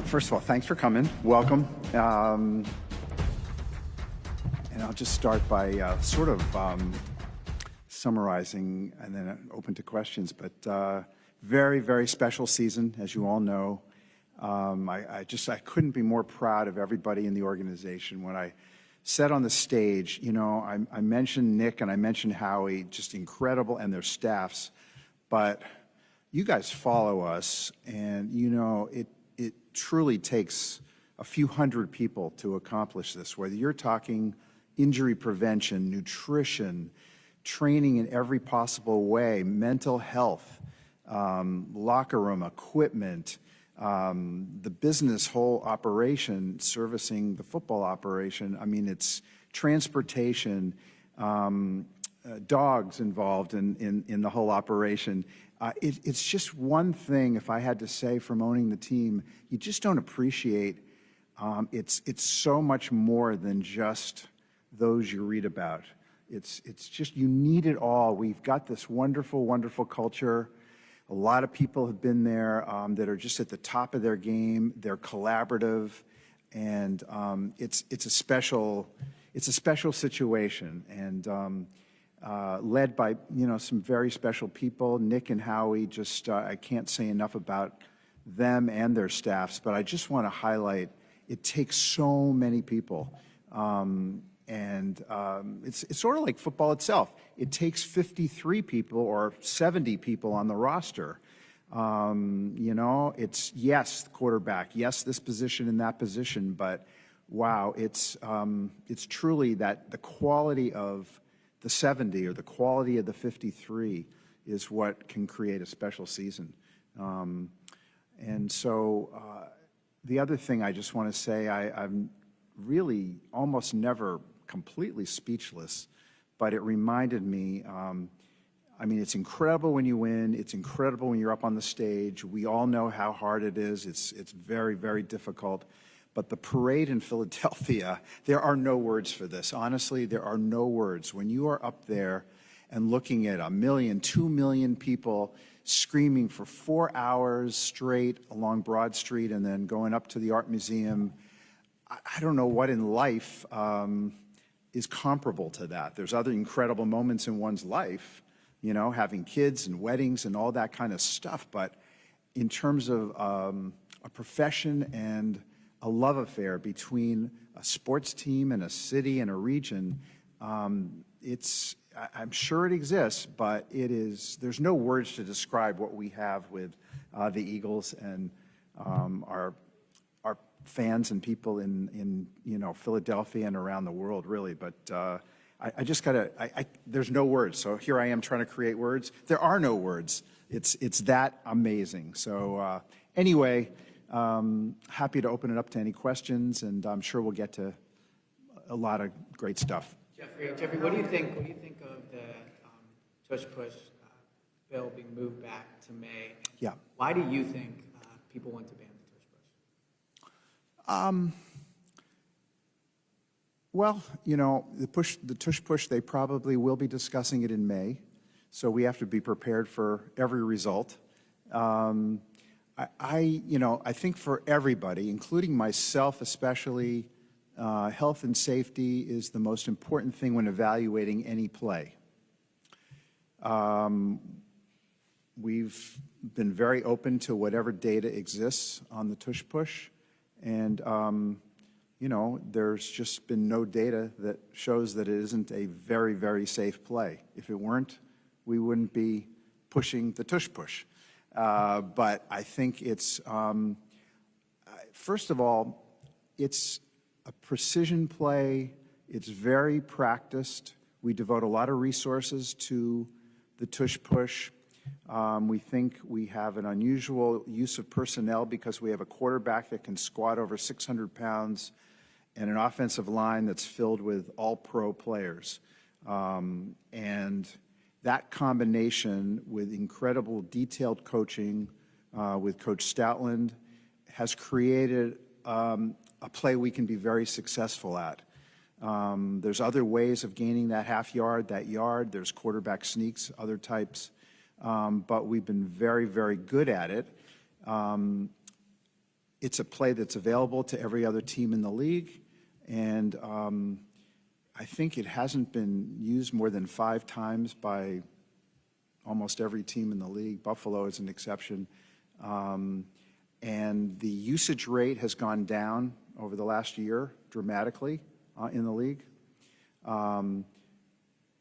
First of all, thanks for coming. Welcome. And I'll just start by summarizing and then open to questions. But very, very special season, as you all know. I couldn't be more proud of everybody in the organization. When I said on the stage, you know, I mentioned Nick and I mentioned Howie, just incredible, and their staffs. But you guys follow us, and you know, it truly takes a few hundred people to accomplish this, whether you're talking injury prevention, nutrition, training in every possible way, mental health, locker room, equipment, the business whole operation, servicing the football operation. I mean, it's transportation, dogs involved in the whole operation. It's just one thing, if I had to say, from owning the team, you just don't appreciate. It's so much more than just those you read about. It's just, you need it all. We've got this wonderful, wonderful culture. A lot of people have been there that are just at the top of their game. They're collaborative, and it's a special situation, and led by, you know, some very special people. Nick and Howie, just I can't say enough about them and their staffs, but I just want to highlight it takes so many people. It's sort of like football itself. It takes 53 people or 70 people on the roster. You know, it's, yes, the quarterback, yes, this position and that position, but wow, it's truly that the quality of the 70 or the quality of the 53 is what can create a special season. The other thing I just want to say, I'm really almost never completely speechless, but it reminded me, I mean, it's incredible when you win. It's incredible when you're up on the stage. We all know how hard it is. It's very, very difficult. But the parade in Philadelphia, there are no words for this. Honestly, there are no words. When you are up there and looking at 1 million, 2 million people screaming for 4 hours straight along Broad Street and then going up to the Art Museum, I don't know what in life is comparable to that. There's other incredible moments in one's life, you know, having kids and weddings and all that kind of stuff. But in terms of a profession and a love affair between a sports team and a city and a region, I'm sure it exists, but there's no words to describe what we have with the Eagles and our fans and people in you know, Philadelphia and around the world, really. But I just there's no words. So here I am trying to create words. There are no words. It's that amazing. So anyway, happy to open it up to any questions, and I'm sure we'll get to a lot of great stuff. Jeffrey, what do you think of the tush-push bill being moved back to May? Yeah. Why do you think people want to ban the tush-push? Well, you know, the tush-push, they probably will be discussing it in May, so we have to be prepared for every result. I think for everybody, including myself especially, health and safety is the most important thing when evaluating any play. We've been very open to whatever data exists on the tush-push, and you know, there's just been no data that shows that it isn't a very, very safe play. If it weren't, we wouldn't be pushing the tush-push. But I think it's, first of all, it's a precision play. It's very practiced. We devote a lot of resources to the tush-push. We think we have an unusual use of personnel because we have a quarterback that can squat over 600 pounds and an offensive line that's filled with all-pro players. And that combination with incredible detailed coaching with Coach Stoutland has created a play we can be very successful at. There's other ways of gaining that half yard, that yard. There's quarterback sneaks, other types. But we've been very, very good at it. it's a play that's available to every other team in the league, and I think it hasn't been used more than 5 times by almost every team in the league. Buffalo is an exception. And the usage rate has gone down over the last year dramatically in the league.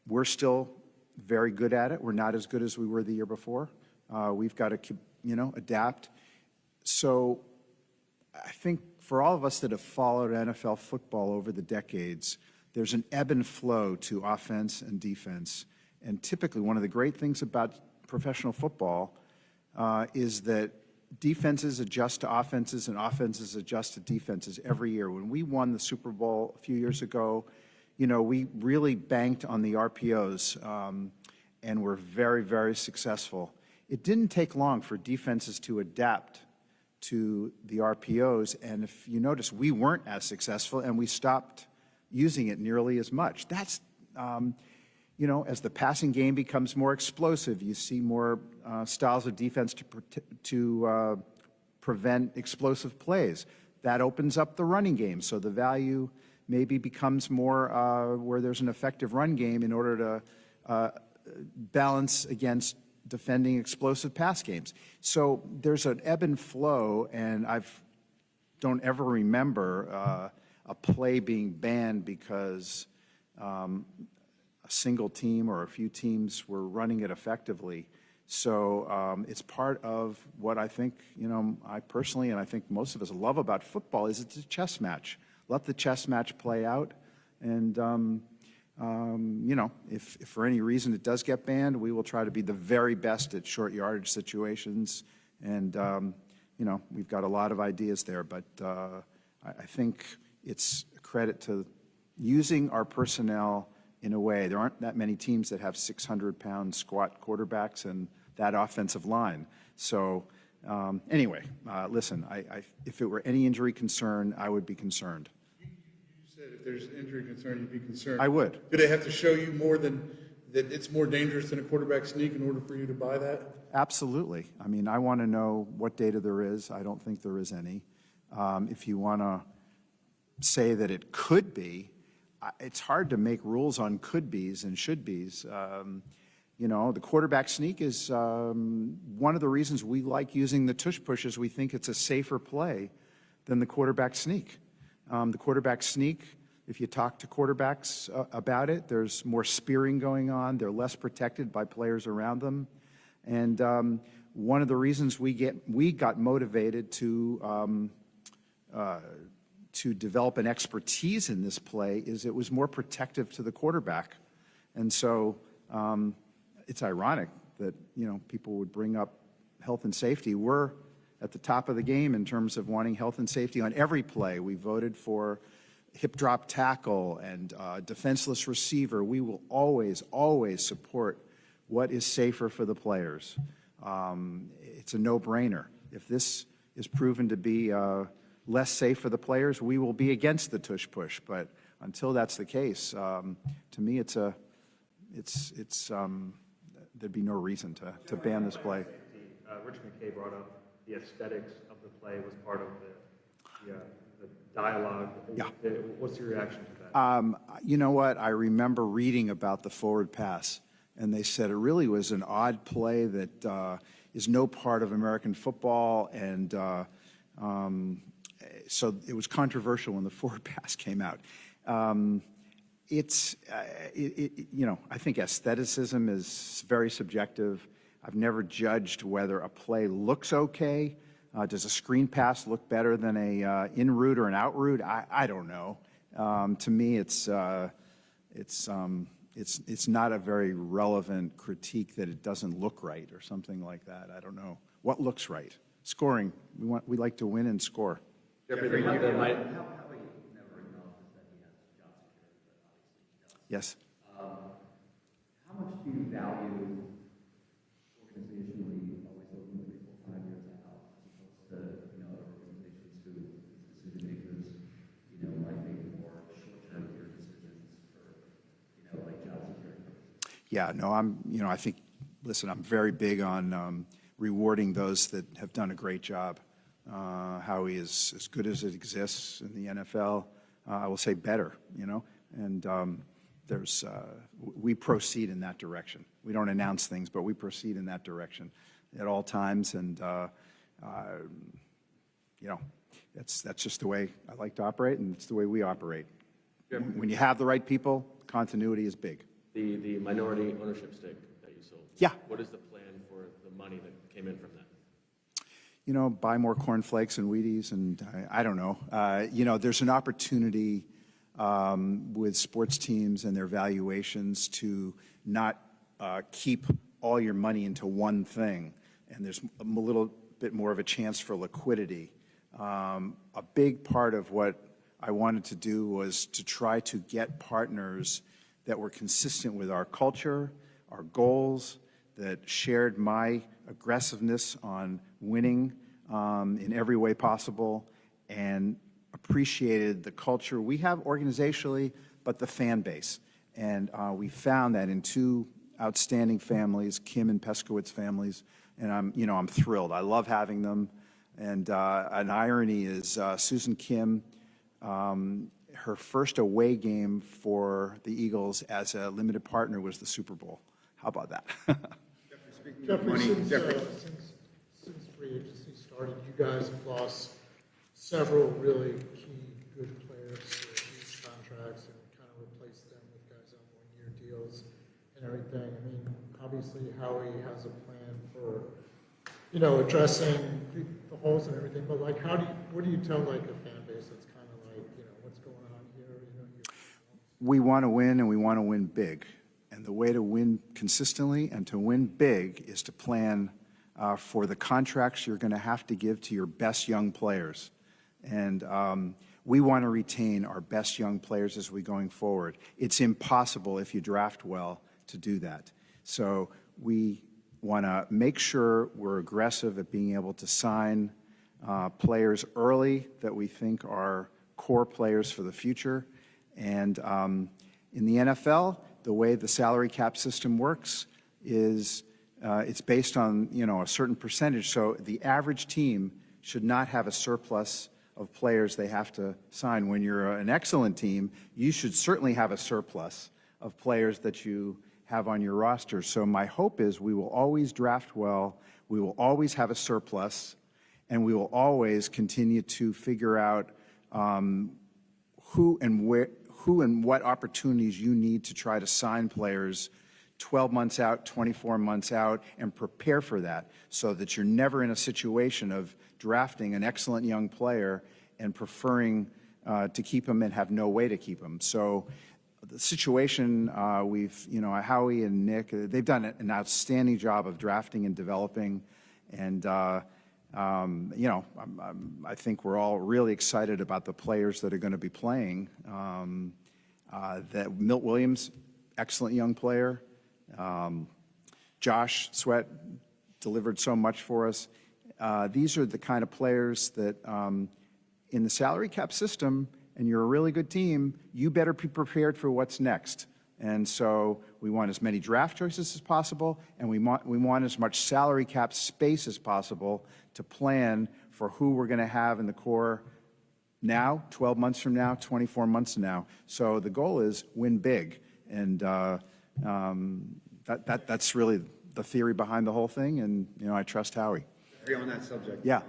We're still very good at it. We're not as good as we were the year before. We've got to, adapt. So I think for all of us that have followed NFL football over the decades, there's an ebb and flow to offense and defense. And typically one of the great things about professional football is that defenses adjust to offenses and offenses adjust to defenses every year. When we won the Super Bowl a few years ago, we really banked on the RPOs and were very, very successful. It didn't take long for defenses to adapt to the RPOs, and if you notice, we weren't as successful and we stopped using it nearly as much. That's, as the passing game becomes more explosive, you see more styles of defense to prevent explosive plays. That opens up the running game, so the value maybe becomes more where there's an effective run game in order to balance against defending explosive pass games. So there's an ebb and flow, and don't ever remember a play being banned because a single team or a few teams were running it effectively. So it's part of what I think, I personally and I think most of us love about football is it's a chess match. Let the chess match play out, and if for any reason it does get banned, we will try to be the very best at short yardage situations, and we've got a lot of ideas there, but I think it's a credit to using our personnel in a way. There aren't that many teams that have 600-pound squat quarterbacks and that offensive line. So anyway, listen, if it were any injury concern, I would be concerned. You said if there's injury concern, you'd be concerned. I would. Do they have to show you more than that it's more dangerous than a quarterback sneak in order for you to buy that? Absolutely. I mean, I want to know what data there is. I don't think there is any. If you want to say that it could be, it's hard to make rules on could-bes and should-bes. The quarterback sneak is one of the reasons we like using the tush push is we think it's a safer play than the quarterback sneak. The quarterback sneak, if you talk to quarterbacks about it, there's more spearing going on. They're less protected by players around them. And one of the reasons we got motivated to develop an expertise in this play is it was more protective to the quarterback. And so it's ironic that, people would bring up health and safety. We're at the top of the game in terms of wanting health and safety on every play. We voted for hip drop tackle and defenseless receiver. We will always, always support what is safer for the players. It's a no-brainer. If this is proven to be less safe for the players, we will be against the tush push. But until that's the case, to me, there'd be no reason to ban this play. Rich McKay brought up the aesthetics of the play was part of the dialogue. Yeah. What's your reaction to that? You know what? I remember reading about the forward pass, and they said it really was an odd play that is no part of American football, and so it was controversial when the forward pass came out. I think aestheticism is very subjective. I've never judged whether a play looks okay. Does a screen pass look better than a in route or an out route? I don't know. To me, it's not a very relevant critique that it doesn't look right or something like that. I don't know what looks right. Scoring. We like to win and score. Jeffrey, Howie never acknowledges that he has job security, but obviously he does. Yes. How much do you value organizationally always looking 3, 4, 5 years out, as opposed to other organizations who, as decision makers, might make more short-term year decisions for like job security? Yeah. No. I think. Listen. I'm very big on rewarding those that have done a great job. Howie is as good as it exists in the NFL. I will say better, and we proceed in that direction. We don't announce things, but we proceed in that direction at all times, and that's just the way I like to operate, and it's the way we operate. When you have the right people, continuity is big. The minority ownership stake that you sold. Yeah. What is the plan for the money that came in from that? Buy more cornflakes and Wheaties, and I don't know. There's an opportunity with sports teams and their valuations to not keep all your money into one thing, and there's a little bit more of a chance for liquidity. A big part of what I wanted to do was to try to get partners that were consistent with our culture, our goals, that shared my aggressiveness on winning in every way possible, and appreciated the culture we have organizationally, but the fan base. And we found that in two outstanding families, Kim and Peskowitz families, and I'm thrilled. I love having them. And an irony is Susan Kim, her first away game for the Eagles as a limited partner was the Super Bowl. How about that? Jeffrey, since free agency started, you guys have lost several really key good players to huge contracts and kind of replaced them with guys on one-year deals and everything. I mean, obviously Howie has a plan for, addressing the holes and everything, but like, what do you tell like a fan base that's kind of like, what's going on here? We want to win, and we want to win big. And the way to win consistently and to win big is to plan for the contracts you're going to have to give to your best young players. And we want to retain our best young players as we're going forward. It's impossible if you draft well to do that. So we want to make sure we're aggressive at being able to sign players early that we think are core players for the future. And in the NFL, the way the salary cap system works is it's based on a certain percentage. So the average team should not have a surplus of players they have to sign. When you're an excellent team, you should certainly have a surplus of players that you have on your roster. So my hope is we will always draft well, we will always have a surplus, and we will always continue to figure out who and what opportunities you need to try to sign players 12 months out, 24 months out, and prepare for that so that you're never in a situation of drafting an excellent young player and preferring to keep him and have no way to keep him. So the situation Howie and Nick, they've done an outstanding job of drafting and developing. And, I think we're all really excited about the players that are going to be playing. That Milt Williams, excellent young player. Josh Sweat delivered so much for us. These are the kind of players that in the salary cap system, and you're a really good team, you better be prepared for what's next. And so we want as many draft choices as possible, and we want as much salary cap space as possible to plan for who we're going to have in the core now, 12 months from now, 24 months from now. So the goal is win big, and that's really the theory behind the whole thing, and I trust Howie. On that subject, Yeah.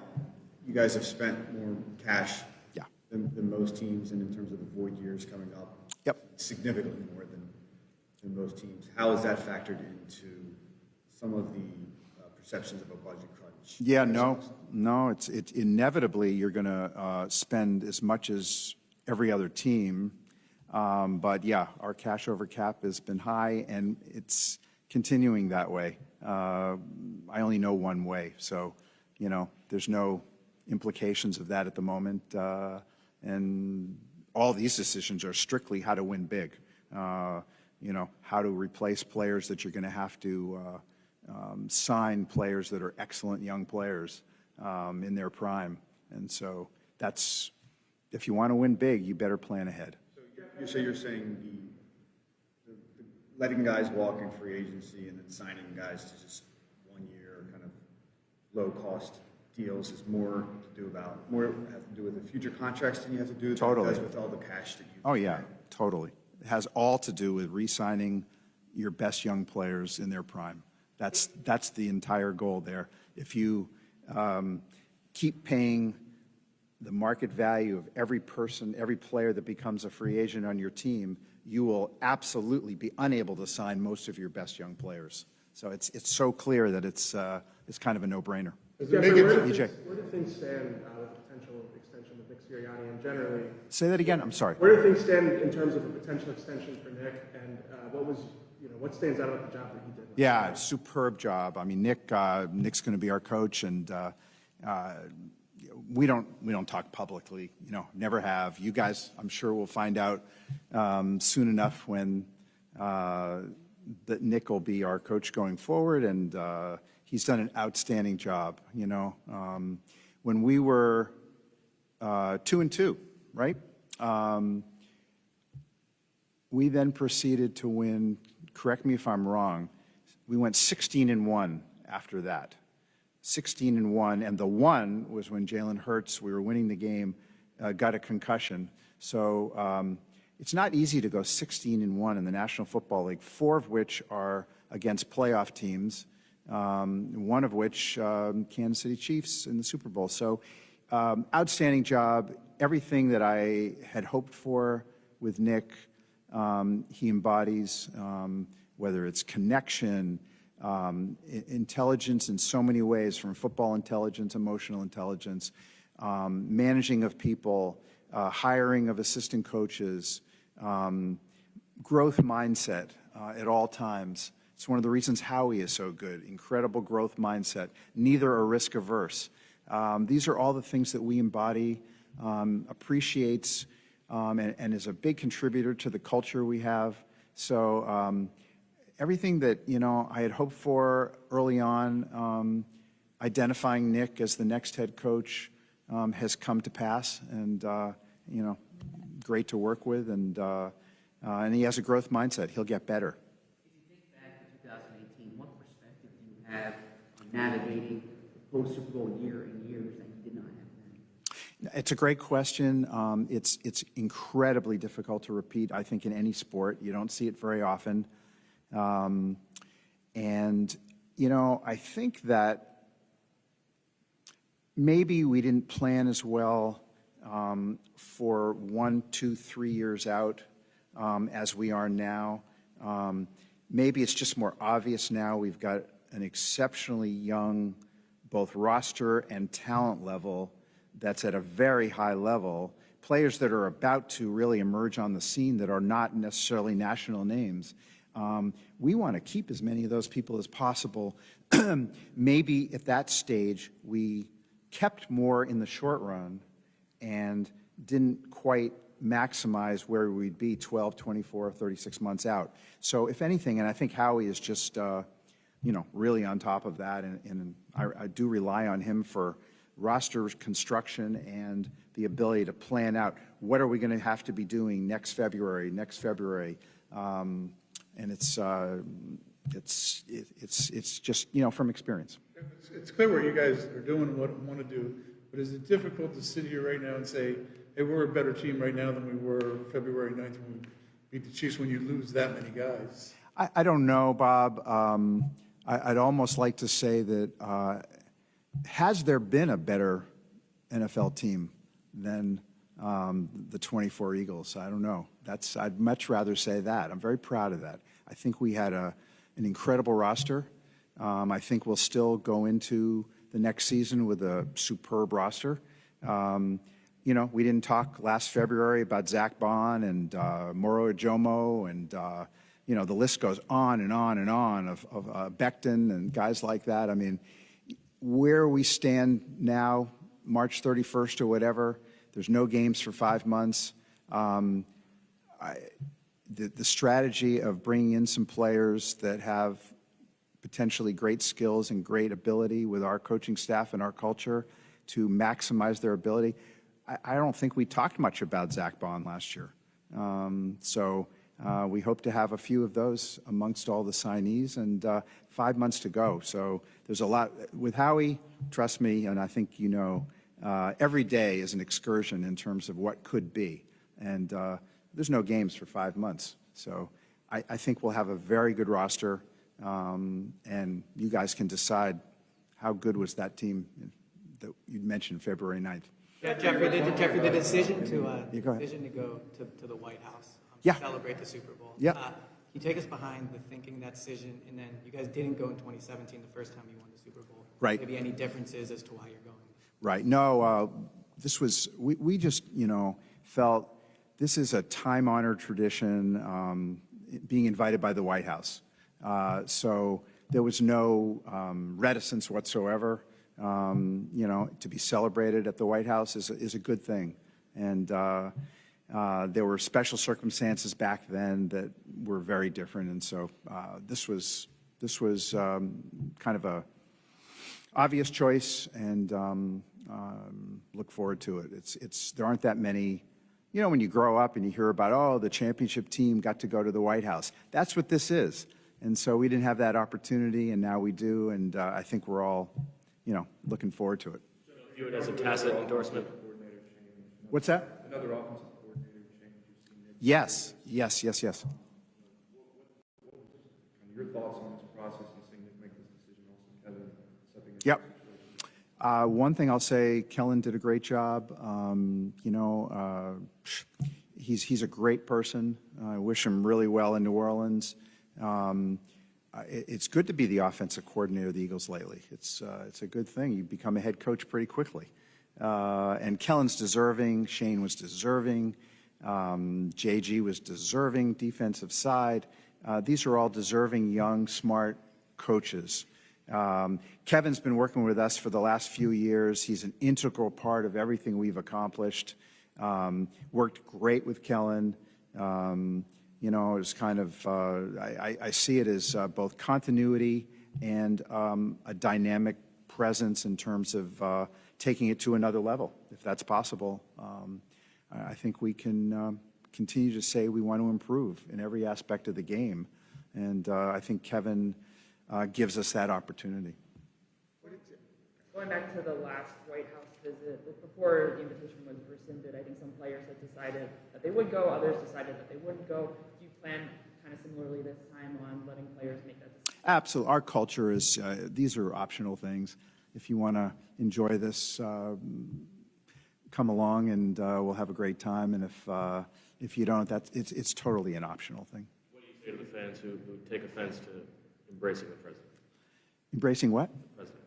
You guys have spent more cash Yeah. than most teams, and in terms of the void years coming up, Yep. significantly more than most teams. How is that factored into some of the perceptions of a budget crunch? Yeah, no, it's inevitably you're going to spend as much as every other team. But yeah, our cash over cap has been high, and it's continuing that way. I only know one way, so there's no implications of that at the moment. And all these decisions are strictly how to win big. How to replace players that you're going to have to sign players that are excellent young players in their prime. And so that's, if you want to win big, you better plan ahead. So you're saying the letting guys walk in free agency and then signing guys to just 1 year kind of low cost deals is more has to do with the future contracts than you have to do Totally. than it does with all the cash that you. Oh, yeah, totally. It has all to do with re-signing your best young players in their prime. That's the entire goal there. If you keep paying the market value of every person, every player that becomes a free agent on your team, you will absolutely be unable to sign most of your best young players. So it's so clear that it's kind of a no-brainer. Jeffrey, EJ. where do things stand with potential extension with Nick Sirianni and generally? Say that again. I'm sorry. Where do things stand in terms of a potential extension for Nick, and what stands out about the job that he did? Yeah, superb job. I mean, Nick's going to be our coach, and we don't talk publicly. Never have. You guys, I'm sure, will find out soon enough when that Nick will be our coach going forward, and he's done an outstanding job. When we were 2-2, right? We then proceeded to win. Correct me if I'm wrong. We went 16-1 after that. 16-1, and the one was when Jalen Hurts, we were winning the game, got a concussion. So it's not easy to go 16-1 in the National Football League, 4 of which are against playoff teams, one of which Kansas City Chiefs in the Super Bowl. So outstanding job. Everything that I had hoped for with Nick, he embodies, whether it's connection, intelligence in so many ways, from football intelligence, emotional intelligence, managing of people, hiring of assistant coaches, growth mindset at all times. It's one of the reasons Howie is so good. Incredible growth mindset. Neither are risk averse. These are all the things that we embody, appreciates, and is a big contributor to the culture we have. So everything that I had hoped for early on, identifying Nick as the next head coach, has come to pass, and great to work with, and he has a growth mindset. He'll get better. If you think back to 2018, what perspective do you have on navigating the post-Super Bowl year and years that you did not have then? It's a great question. It's incredibly difficult to repeat, I think, in any sport. You don't see it very often. I think that maybe we didn't plan as well for 1, 2, 3 years out as we are now. Maybe it's just more obvious now. We've got an exceptionally young, both roster and talent level, that's at a very high level. Players that are about to really emerge on the scene that are not necessarily national names. We want to keep as many of those people as possible. Maybe at that stage we kept more in the short run and didn't quite maximize where we'd be 12, 24, 36 months out. So if anything, and I think Howie is just really on top of that, and I do rely on him for roster construction and the ability to plan out what are we going to have to be doing next February. And it's just from experience. It's clear what you guys are doing and what you want to do, but is it difficult to sit here right now and say, hey, we're a better team right now than we were February 9th when we beat the Chiefs, when you lose that many guys? I don't know, Bob. I'd almost like to say that has there been a better NFL team than the 24 Eagles? I don't know. I'd much rather say that. I'm very proud of that. I think we had an incredible roster. I think we'll still go into the next season with a superb roster. We didn't talk last February about Zach Bond and Moro Ajomo, and the list goes on and on and on of Becton and guys like that. I mean, where we stand now, March 31st or whatever, there's no games for 5 months. The strategy of bringing in some players that have potentially great skills and great ability with our coaching staff and our culture to maximize their ability. I don't think we talked much about Zach Bond last year. So we hope to have a few of those amongst all the signees, and 5 months to go. So there's a lot. With Howie, trust me, and I think you know, every day is an excursion in terms of what could be. And there's no games for 5 months. So I think we'll have a very good roster, and you guys can decide how good was that team that you mentioned February 9th. Yeah, Jeffrey, the decision to go ahead. go to the White House Yeah. to celebrate the Super Bowl. Yeah. Can you take us behind the thinking that decision, and then you guys didn't go in 2017, the first time you won the Super Bowl. Right. Maybe any differences as to why you're going. Right. No, this was, we just, felt this is a time-honored tradition, being invited by the White House. So there was no reticence whatsoever. To be celebrated at the White House is a good thing. And there were special circumstances back then that were very different. And so this was kind of a obvious choice, and look forward to it. There aren't that many, when you grow up and you hear about, oh, the championship team got to go to the White House. That's what this is. And so we didn't have that opportunity, and now we do, and I think we're all, looking forward to it. View it as a tacit endorsement. What's that? Another offensive coordinator change you've seen. Yes. Your thoughts on this process and seeing Nick make this decision also, Kevin, stepping into Yep. this situation? One thing I'll say, Kellen did a great job. He's a great person. I wish him really well in New Orleans. It's good to be the offensive coordinator of the Eagles lately. It's a good thing. You become a head coach pretty quickly. And Kellen's deserving. Shane was deserving. JG was deserving. Defensive side. These are all deserving, young, smart coaches. Kevin's been working with us for the last few years. He's an integral part of everything we've accomplished. Worked great with Kellen. It's kind of, I see it as both continuity and a dynamic presence in terms of taking it to another level, if that's possible. I think we can continue to say we want to improve in every aspect of the game. And I think Kevin gives us that opportunity. Going back to the last White House visit, before the invitation was rescinded, I think some players had decided that they would go, others decided that they wouldn't go. Do you plan kind of similarly this time on letting players make that decision? Absolutely. Our culture is, these are optional things. If you want to enjoy this, come along and we'll have a great time. And if you don't, it's totally an optional thing. What do you say to the fans who take offense to embracing the president? Embracing what? The president.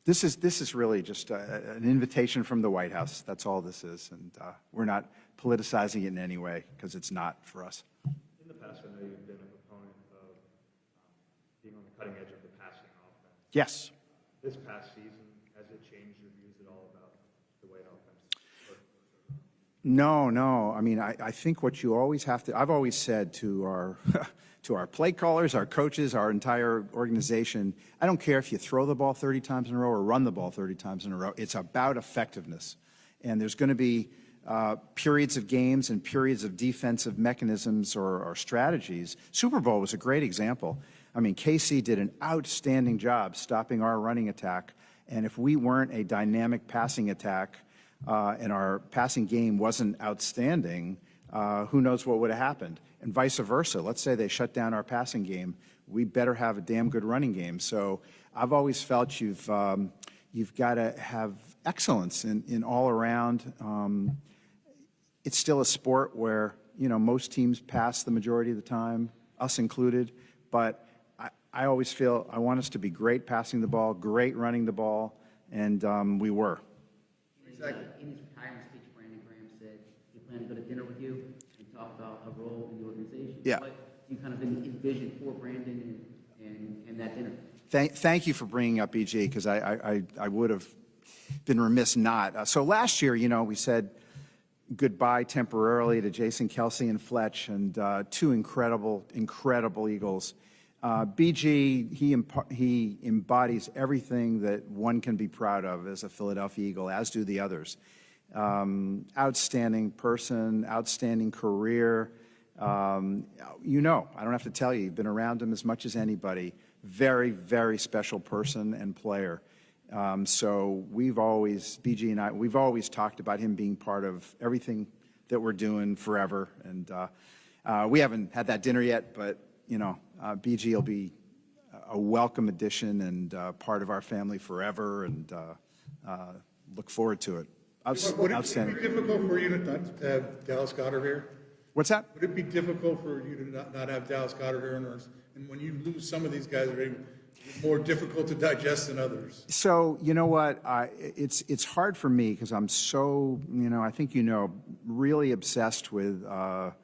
This is really just an invitation from the White House. That's all this is. And we're not politicizing it in any way, because it's not for us. In the past, I know you've been a proponent of being on the cutting edge of the passing offense. Yes. This past season, has it changed your views at all about the way offense? No. I mean, I think what you always have to, I've always said to our to our play callers, our coaches, our entire organization, I don't care if you throw the ball 30 times in a row or run the ball 30 times in a row. It's about effectiveness. And there's going to be periods of games and periods of defensive mechanisms or strategies. Super Bowl was a great example. I mean, KC did an outstanding job stopping our running attack. And if we weren't a dynamic passing attack and our passing game wasn't outstanding, who knows what would have happened. And vice versa. Let's say they shut down our passing game. We better have a damn good running game. So I've always felt you've got to have excellence in all around. It's still a sport where, most teams pass the majority of the time, us included. But I always feel I want us to be great passing the ball, great running the ball, and we were. Exactly. In his retirement speech, Brandon Graham said he planned to go to dinner with you and talk about a role in the organization. Yeah. What do you kind of envision for Brandon and that dinner? Thank you for bringing up BG, because I would have been remiss not. So last year, we said goodbye temporarily to Jason Kelsey and Fletch, and two incredible Eagles. BG, he embodies everything that one can be proud of as a Philadelphia Eagle, as do the others. Outstanding person, outstanding career, You know, I don't have to tell you, you've been around him as much as anybody. Very, very special person and player. So we've always, BG and I, we've always talked about him being part of everything that we're doing forever. And we haven't had that dinner yet, but, you know, BG will be a welcome addition and part of our family forever, and look forward to it. Would it Outstanding. be difficult for you to not have Dallas Goedert here? What's that? Would it be difficult for you to not have Dallas Goedert here? And when you lose some of these guys, are they more difficult to digest than others? So, you know what, it's hard for me because I'm so, you know, I think you know, really obsessed with the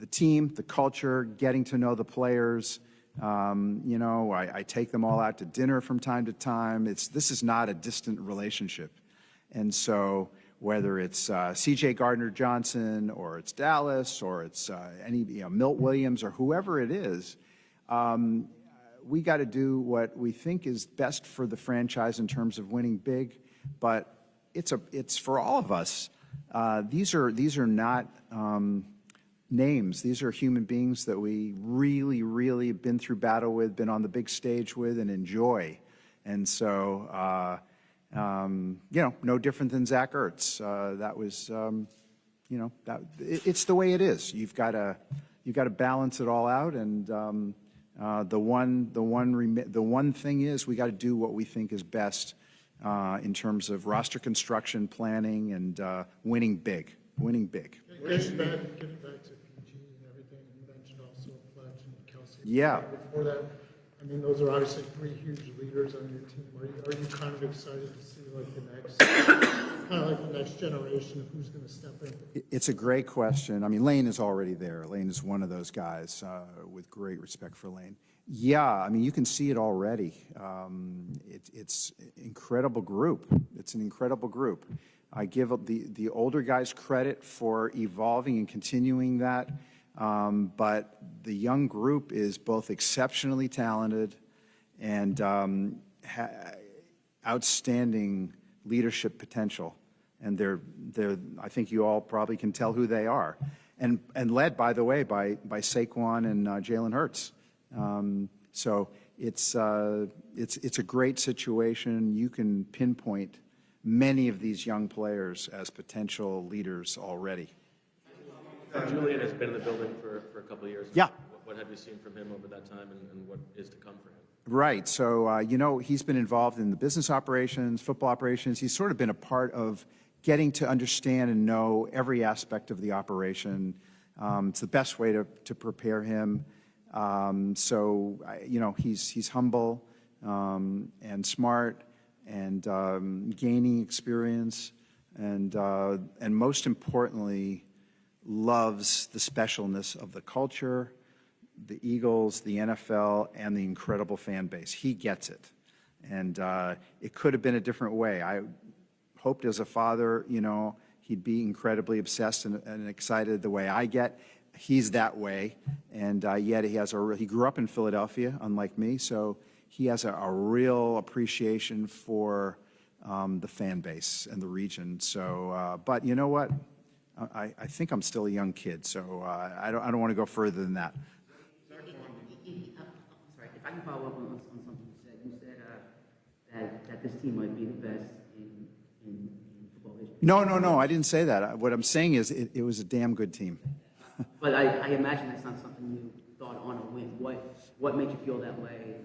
team, the culture, getting to know the players. You know, I take them all out to dinner from time to time. This is not a distant relationship. And so whether it's C.J. Gardner-Johnson or it's Dallas or it's Milt Williams or whoever it is, we got to do what we think is best for the franchise in terms of winning big. But it's for all of us. These are not names. These are human beings that we really, really have been through battle with, been on the big stage with, and enjoy. And so, you know, no different than Zach Ertz. That was, you know, it's the way it is. You've got to balance it all out. And the one thing is, we got to do what we think is best in terms of roster construction, planning, and winning big. Winning big. Getting back to PG and everything, you mentioned also Fletch and Kelsey. Yeah. Before that, I mean, those are obviously three huge leaders on your team. Are you kind of excited to see like the next generation of who's going to step in? It's a great question. I mean, Lane is already there. Lane is one of those guys with great respect for Lane. Yeah, I mean, you can see it already. It's an incredible group. It's an incredible group. I give the older guys credit for evolving and continuing that, but the young group is both exceptionally talented and outstanding leadership potential. And I think you all probably can tell who they are. And led, by the way, by Saquon and Jalen Hurts. So it's a great situation. You can pinpoint many of these young players as potential leaders already. Julian has been in the building for a couple of years. Yeah. What have you seen from him over that time, and what is to come for him? Right. So, you know, he's been involved in the business operations, football operations. He's sort of been a part of getting to understand and know every aspect of the operation. It's the best way to prepare him. So, you know, he's humble and smart and gaining experience, and most importantly, loves the specialness of the culture, the Eagles, the NFL, and the incredible fan base. He gets it. And it could have been a different way. I hoped as a father, you know, he'd be incredibly obsessed and excited the way I get. He's that way. And yet he grew up in Philadelphia, unlike me, so he has a real appreciation for the fan base and the region. So, but you know what? I think I'm still a young kid, so I don't want to go further than that. I'm sorry, if I can follow up on something you said. You said that this team might be the best in football history. No, I didn't say that. What I'm saying is it was a damn good team. But I imagine that's not something you thought on a win. What made you feel that way?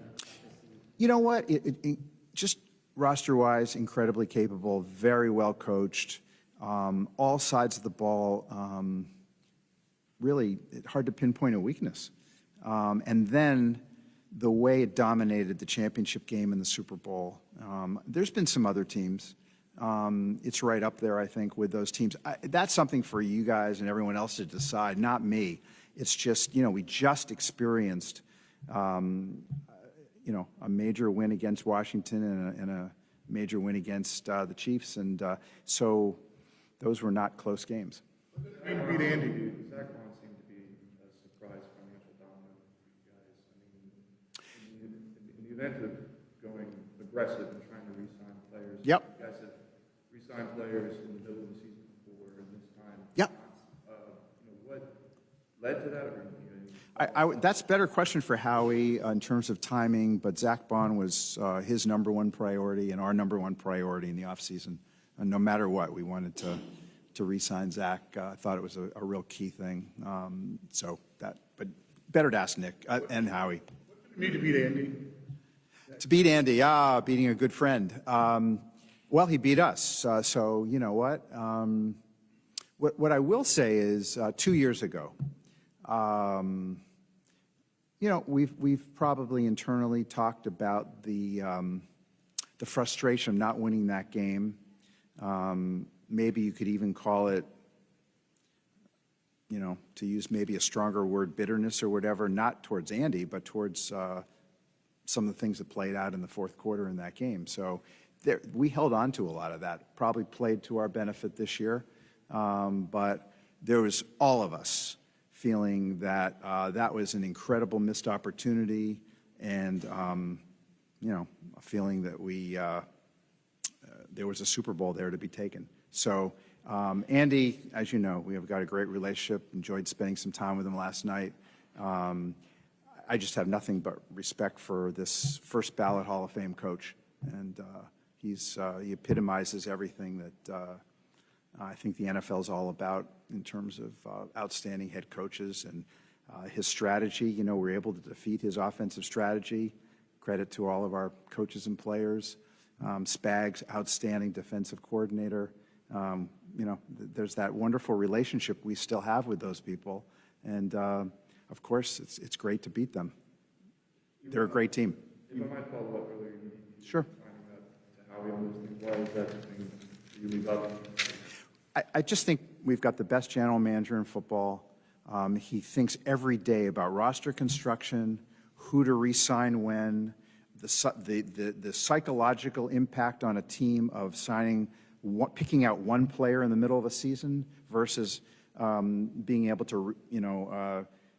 You know what? It just roster-wise, incredibly capable, very well coached, all sides of the ball. Really, hard to pinpoint a weakness. And then the way it dominated the championship game in the Super Bowl. There's been some other teams. It's right up there, I think, with those teams. That's something for you guys and everyone else to decide, not me. It's just, you know, we just experienced, you know, a major win against Washington and a major win against the Chiefs, and so those were not close games. I mean, beat Andy. Zach Bond seemed to be a surprise financial dominant for you guys. I mean, in the event of going aggressive and trying to re-sign players, Yep. you guys have re-signed players in the middle of the season before, and this time. Yep. You know, led to that, or? That's a better question for Howie in terms of timing, but Zach Bond was his number one priority and our number one priority in the offseason. And no matter what, we wanted to re-sign Zach. I thought it was a real key thing. But better to ask Nick and Howie. Need to beat Andy. To beat Andy, beating a good friend. Well, he beat us, so you know what? What I will say is 2 years ago, we've probably internally talked about the frustration of not winning that game. Maybe you could even call it, to use maybe a stronger word, bitterness or whatever, not towards Andy, but towards some of the things that played out in the fourth quarter in that game. So we held on to a lot of that, probably played to our benefit this year. But there was all of us feeling that that was an incredible missed opportunity, and a feeling that there was a Super Bowl there to be taken. So Andy, as you know, we have got a great relationship. Enjoyed spending some time with him last night. I just have nothing but respect for this first ballot Hall of Fame coach, and he epitomizes everything that I think the NFL is all about in terms of outstanding head coaches and his strategy. We're able to defeat his offensive strategy. Credit to all of our coaches and players. Spags, outstanding defensive coordinator. There's that wonderful relationship we still have with those people, and of course, it's great to beat them. They're a great team. If I might follow up earlier, Sure. finding that to Howie on those things, why is that something you leave up? I just think we've got the best general manager in football. He thinks every day about roster construction, who to re-sign when, the psychological impact on a team of picking out one player in the middle of a season versus being able to,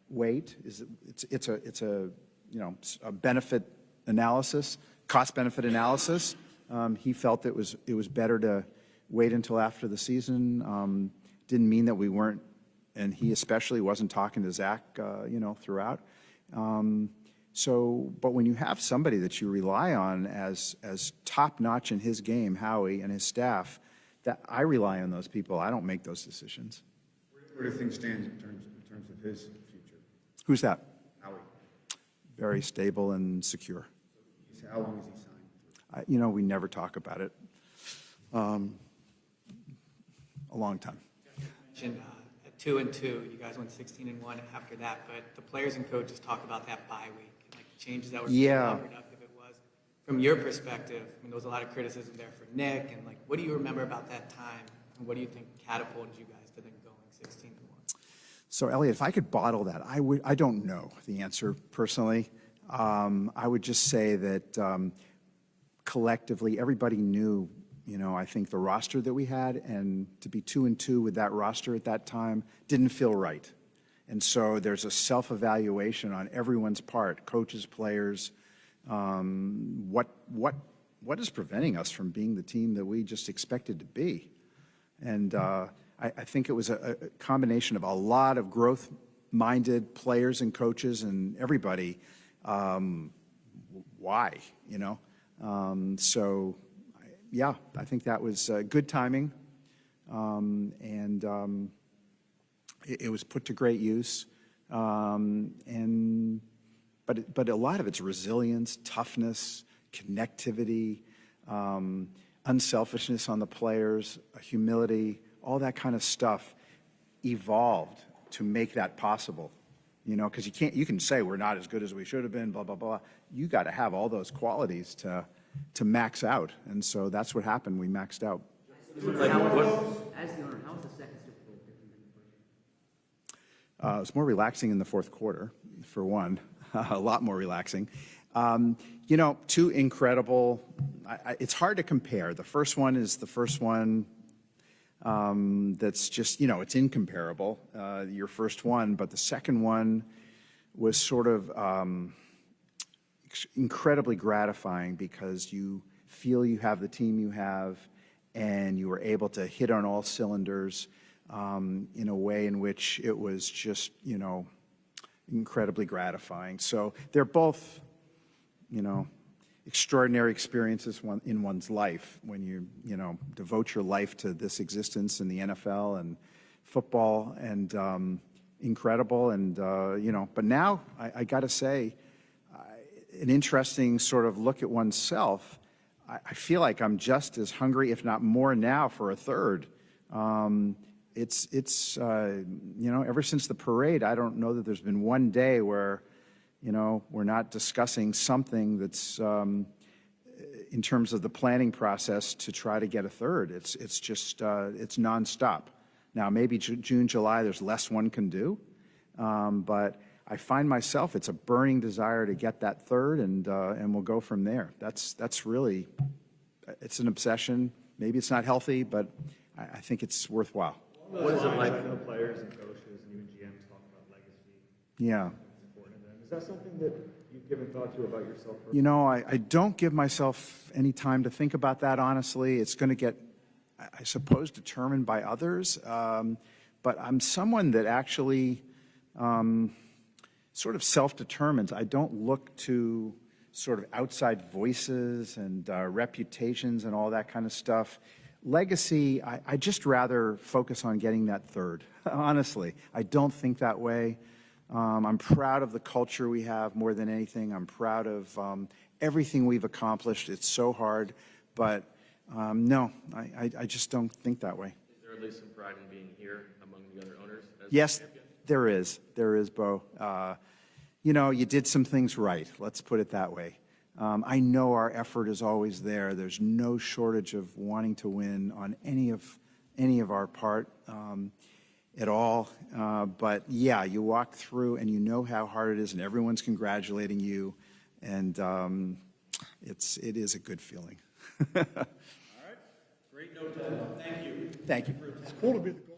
wait. It's a benefit analysis, cost-benefit analysis. He felt it was better to wait until after the season. Didn't mean that we weren't, and he especially wasn't talking to Zach, throughout. But when you have somebody that you rely on as top-notch in his game, Howie and his staff, that I rely on those people. I don't make those decisions. Where do things stand in terms of his future? Who's that? Howie. Very stable and secure. How long is he signed? We never talk about it. A long time. You mentioned at 2-2, you guys went 16-1 after that, but the players and coaches talk about that bye week, like the changes that were how productive it was. From your perspective, there was a lot of criticism there for Nick, and what do you remember about that time, and what do you think catapulted you guys to then going 16-1? So, Elliot, if I could bottle that, I don't know the answer personally. I would just say that collectively, everybody knew, I think the roster that we had, and to be 2-2 with that roster at that time didn't feel right. And so there's a self-evaluation on everyone's part, coaches, players. What is preventing us from being the team that we just expected to be? And I think it was a combination of a lot of growth-minded players and coaches and everybody. Why, yeah, I think that was good timing, and it was put to great use. But a lot of it's resilience, toughness, connectivity, unselfishness on the players, humility, all that kind of stuff evolved to make that possible. Because you can say we're not as good as we should have been, blah, blah, blah. You got to have all those qualities to max out. And so that's what happened. We maxed out. As the owner, how was the second Super Bowl different than the first? It was more relaxing in the fourth quarter, for one. A lot more relaxing. Two incredible. It's hard to compare. The first one is the first one that's just, it's incomparable, your first one. But the second one was sort of incredibly gratifying because you feel you have the team you have and you were able to hit on all cylinders. in a way in which it was just, you know, incredibly gratifying. So they're both, you know, extraordinary experiences in one's life when you know, devote your life to this existence in the NFL and football, and incredible. And, you know, but now I got to say, an interesting sort of look at oneself. I feel like I'm just as hungry, if not more now, for a third. It's you know, ever since the parade, I don't know that there's been one day where, you know, we're not discussing something that's in terms of the planning process to try to get a third. It's just it's nonstop. Now maybe June, July, there's less one can do, but I find myself, it's a burning desire to get that third, and we'll go from there. That's really, it's an obsession. Maybe it's not healthy, but I think it's worthwhile. What is it like for the players and coaches and even GMs talking about legacy? Yeah. It's important to them. Is that something that you've given thought to about yourself? You know, I don't give myself any time to think about that, honestly. It's going to get, I suppose, determined by others. But I'm someone that actually sort of self-determines. I don't look to sort of outside voices and reputations and all that kind of stuff. Legacy, I just rather focus on getting that third, honestly. I don't think that way. I'm proud of the culture we have more than anything. I'm proud of everything we've accomplished. It's so hard, but no, I just don't think that way. Is there at least some pride in being here among the other owners? Yes, there is. There is, Bo. You know, you did some things right. Let's put it that way. I know our effort is always there. There's no shortage of wanting to win on any of our part at all. But yeah, you walk through and you know how hard it is, and everyone's congratulating you, and it is a good feeling. All right, great note to end on. Thank you. Thank you. It's cool to be the goal.